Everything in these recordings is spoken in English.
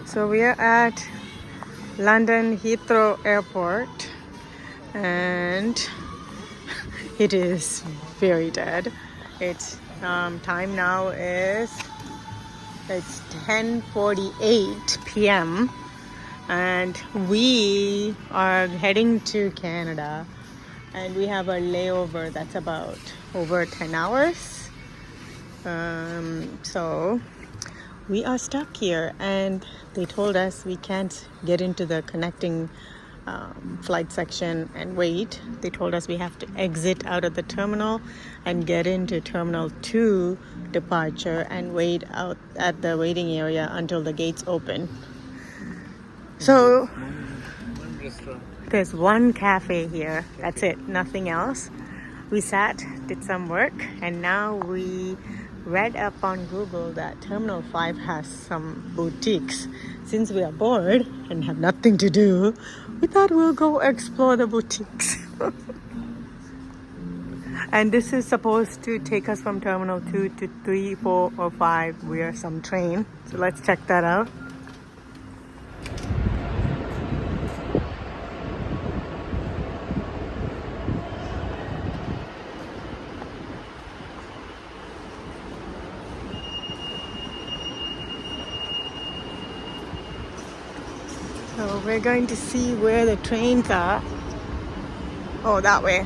So we are at London Heathrow Airport and it is very dead. It's time now is it's 10:48 p.m. and we are heading to Canada and we have a layover that's about over 10 hours. So we are stuck here and they told us we can't get into the connecting flight section and wait. They told us we have to exit out of the terminal and get into Terminal 2 departure and wait out at the waiting area until the gates open. So there's one cafe here. That's it. Nothing else. We sat, did some work, and now we read up on Google that Terminal 5 has some boutiques. Since we are bored and have nothing to do, we thought we'll go explore the boutiques. And this is supposed to take us from Terminal 2 to 3, 4, or 5 via some train. So let's check that out. So we're going to see where the trains are. Oh, that way.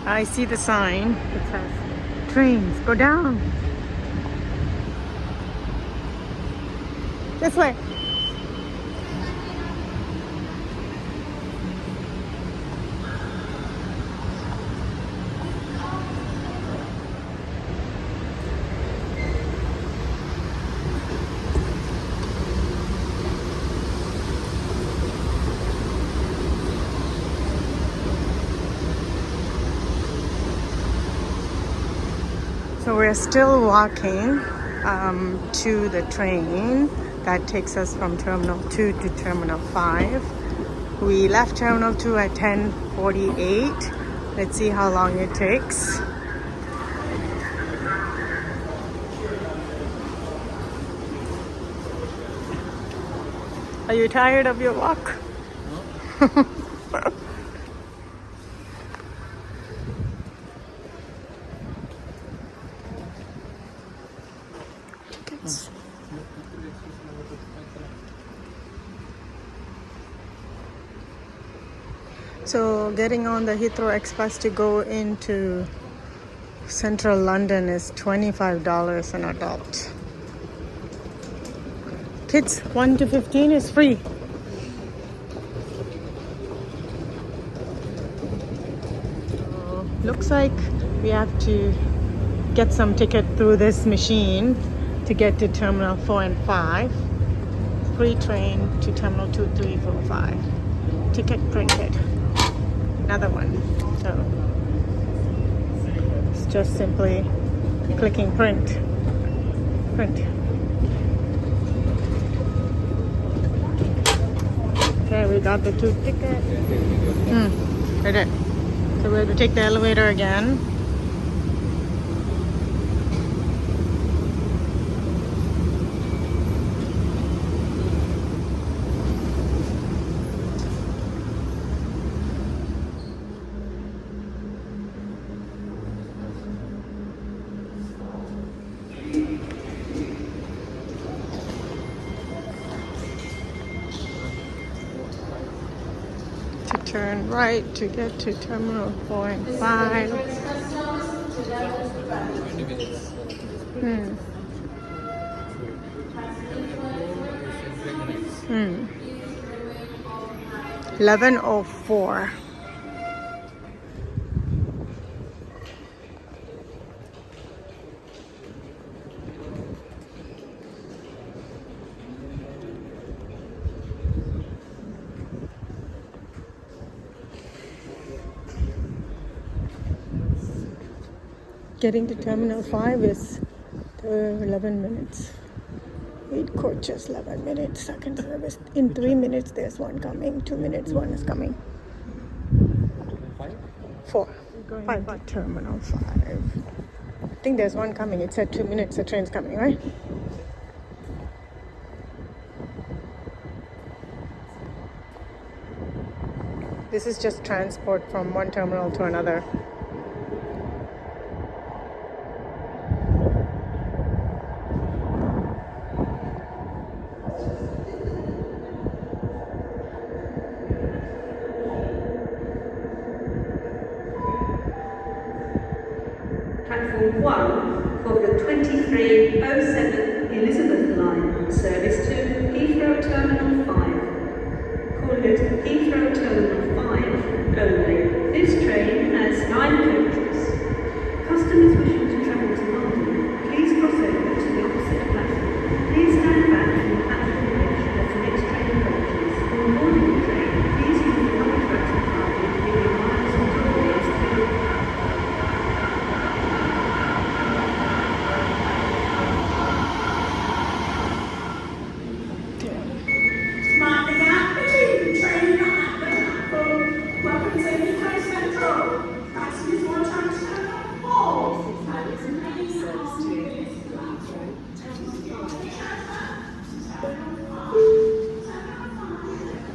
I see the sign. It says, trains, go down. This way. So we're still walking to the train that takes us from Terminal 2 to Terminal 5. We left Terminal 2 at 10:48. Let's see how long it takes. Are you tired of your walk? So getting on the Heathrow Express to go into central London is $25 an adult. Kids 1 to 15 is free. So, looks like we have to get some ticket through this machine to get to Terminal 4 and 5. Free train to Terminal 2, 3, 4, 5. Ticket printed. Another one. So it's just simply clicking print. Print. Okay, we got the 2 tickets. We did. So we have to take the elevator again. Turn right to get to Terminal 4 and 5. 11:04. Getting to Terminal 5 is 11 minutes. 8 coaches, 11 minutes. Second service. In 3 minutes, there's one coming. 2 minutes, one is coming. 4. 5 to Terminal 5. think there's one coming. It said 2 minutes, the train's coming, right? This is just transport from one terminal to another. Platform 1 for the 2307 Elizabeth line, service to Heathrow Terminal 5. Call it Heathrow Terminal 5 only. This train has 9 coaches. Customers wishing to travel to London, please cross over to the opposite platform. Please stand back from the platform edge as the next train approaches. On boarding the train, please use the covered tracks department with your miles and tollways clear.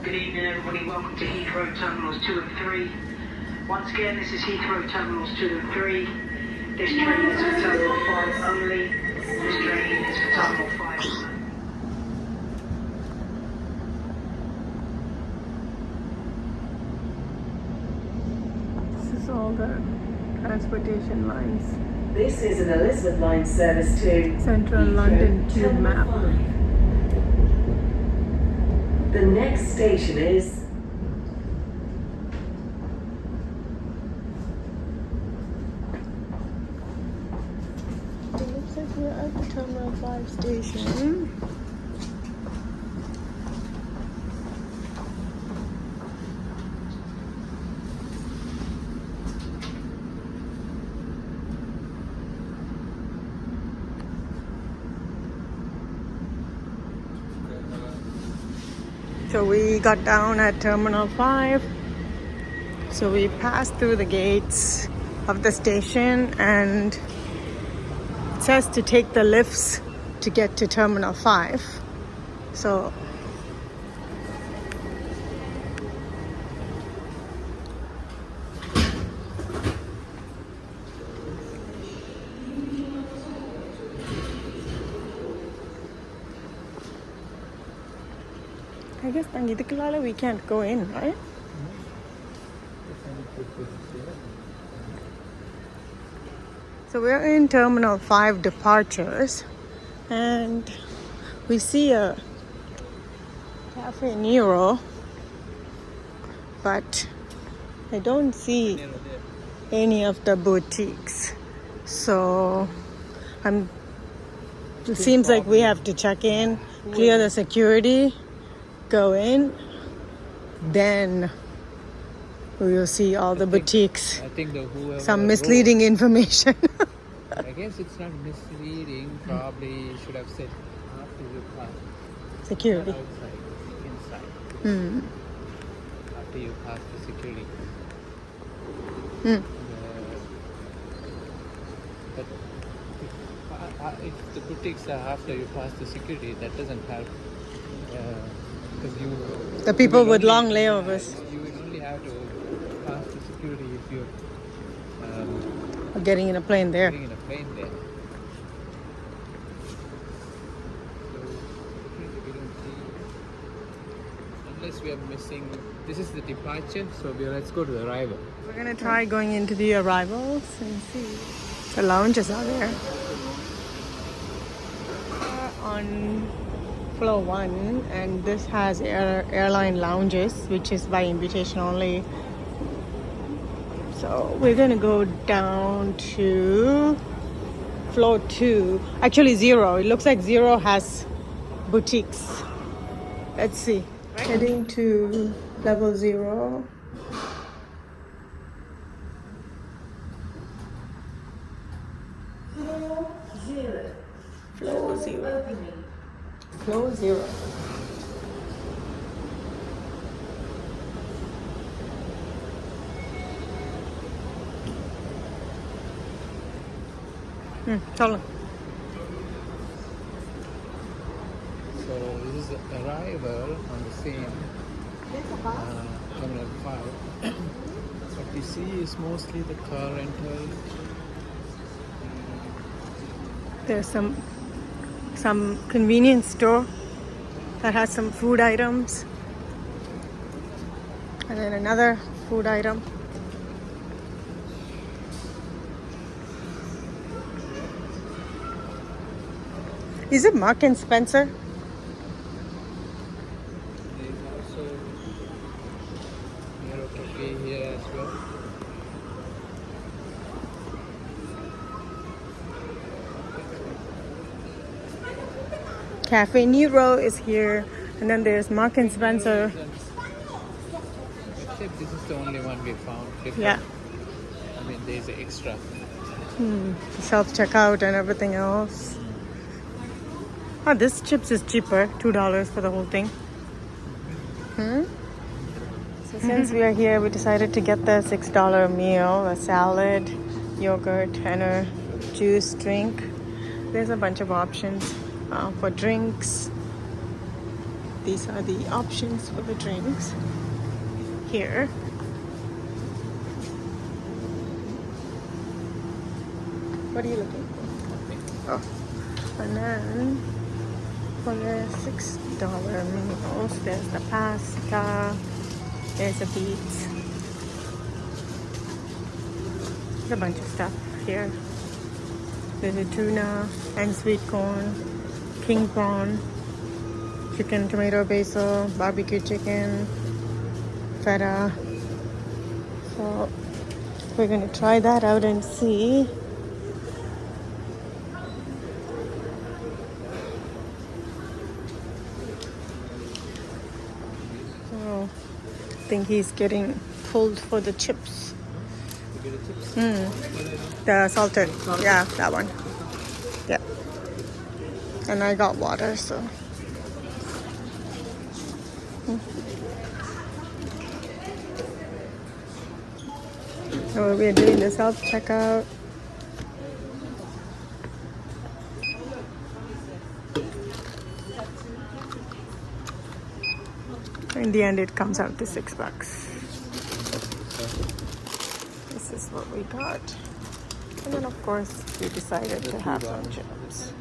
Good evening, everybody. Welcome to Heathrow Terminals 2 and 3. Once again, this is Heathrow Terminals 2 and 3. This train is for Terminal 5 only. This train is for Terminal 5 only. This is all the transportation lines. This is an Elizabeth line service to Central Heathrow London Tube Terminal map. 5. The next station is It looks like we're at the Terminal 5 station. So we got down at Terminal 5. So we passed through the gates of the station, and it says to take the lifts to get to Terminal 5. So I guess Tangidikilala we can't go in, right? So we're in Terminal 5 departures, and we see a Cafe Nero, but I don't see any of the boutiques. So it seems like we have to check in, clear the security, go in, then we will see all the boutiques. I think whoever Some misleading information. I guess it's not misleading. Probably should have said after you pass Security. outside, inside. Hmm. After you pass the security. Hmm. But if the boutiques are after you pass the security, that doesn't help. Because The people with long layovers you will only have to pass the security if you're are getting in a plane there. getting in a plane there. So definitely we don't see, unless we are missing. This is the departure, so let's go to the arrival. We're gonna try going into the arrivals and see. The lounges are there. We're on floor 1, and this has airline lounges, which is by invitation only. So we're gonna go down to floor 2. Actually 0. It looks like 0 has boutiques. Let's see. Heading to level 0. Floor 0. Floor 0. Tell them. So this is the arrival on the same Terminal 5. What you see is mostly the car rental. There's some convenience store that has some food items. And then another food item. Is it Mark and Spencer? There's also Nero Cafe here as well. Cafe Nero is here. And then there's Mark and Spencer. Except this is the only one we found. Different. Yeah. I mean, there's an extra. Self-checkout and everything else. Oh, this chips is cheaper. $2 for the whole thing. So since we are here, we decided to get the $6 meal, a salad, yogurt, and a juice drink. There's a bunch of options for drinks. These are the options for the drinks here. What are you looking for? Oh, and then for the $6 meals, there's the pasta, there's a beets, there's a bunch of stuff here. There's a tuna and sweet corn, king prawn, chicken, tomato, basil, barbecue chicken, feta. So we're gonna try that out and see. So I think he's getting pulled for the chips. You get the chips? The salted. Yeah, that one. Yeah. And I got water, so. So we're doing the self-checkout. In the end, it comes out to $6. This is what we got. And then, of course, we decided to have some chips.